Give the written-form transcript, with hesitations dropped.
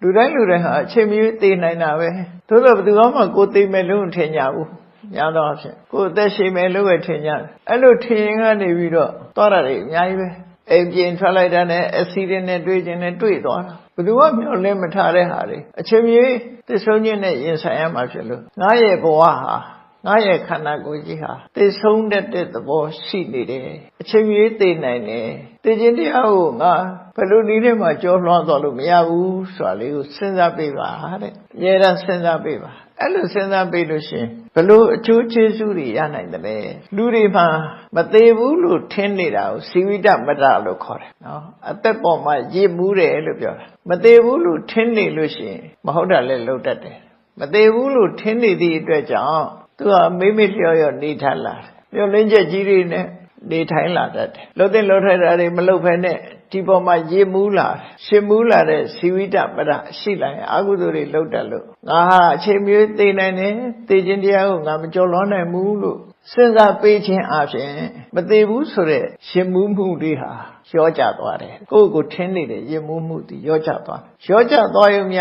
လူတိုင်းဟာအချိန်မရွေးသေနိုင်တာပဲသို့တော့ဘယ်သူမှကိုယ်သေမယ်လို့ထင်ကြဘူးညာတော့အဖြစ်ကိုယ်အသက်ရှင်မယ်လို့ပဲထင်ကြတယ်အဲ့လိုထင်ရင်ကနေပြီးတော့သွားတာတွေအများကြီးပဲအိမ်ပြင်ထွက်လိုက်တာနဲ့အက်ဆီဒင့်နဲ့တွေ့ခြင်းနဲ့တွေ့သွားတာဘယ်သူမှမျှော်လင့်မထားတဲ့ဟာတွေအချိန်မရွေးသစ္ဆုံးခြင်းနဲ့ရင်ဆိုင်ရမှာဖြစ်လို့ငါရဲ့ဘဝဟာငါရဲ့ခန္ဓာကိုယ်ကြီးဟာသိဆုံးတဲ့သဘောရှိနေတယ်အချိန်မရွေးသိနိုင်တယ်သိခြင်းတရားကိုငါဘယ်လိုနည်းနဲ့မှကြောလွှားသွားလို့မရဘူးဆိုတာလေးကိုစဉ်းစားပေးပါတဲ့အများအားစဉ်းစားပေးပါအဲ့လိုစဉ်းစားပေးလို့ရှင်ဘလို့အကျိုးကျေးဇူးတွေရနိုင်တယ်လဲလူတွေမှာမသေးဘူးလို့ထင်နေတာကိုဇီဝိတမတ္တလို့ခေါ်တယ်နော်အသက်ပေါ်မှာရည်မူးတယ်လို့ပြောတာမသေးဘူးလို့ထင်နေလို့ရှင်မဟုတ်တာလည်းလုပ်တတ်တယ်မသေးဘူးလို့ထင်နေသည့်အတွက်ကြောင့်သူကမိမိလျော့နေထိုင်လာတယ်မျောလင်းချက်ကြီးတွေနဲ့နေထိုင်လာတတ်တယ်လှုပ်တဲ့လှုပ်ထိုက်တာတွေမလှုပ်ဖဲနဲ့ဒီပေါ်မှာရည်မူးလာရှင်မူးလာတဲ့ဇီဝိတပဒရှိလာရင်အကုသိုလ်တွေလှုပ်တတ်လို့ငါဟာအချိန်မျိုးသိနိုင်တယ်သိခြင်းတရားကိုငါမကြော်လွှမ်းနိုင်ဘူးလို့စဉ်းစားပေးခြင်းအပြင်မသိဘူးဆိုတဲ့ရှင်မူးမှုတွေဟာရောကြသွားတယ်ကိုယ့်ကိုထင်းနေတဲ့ရည်မူးမှုတွေရောကြသွားရောကြသွားရုံမြ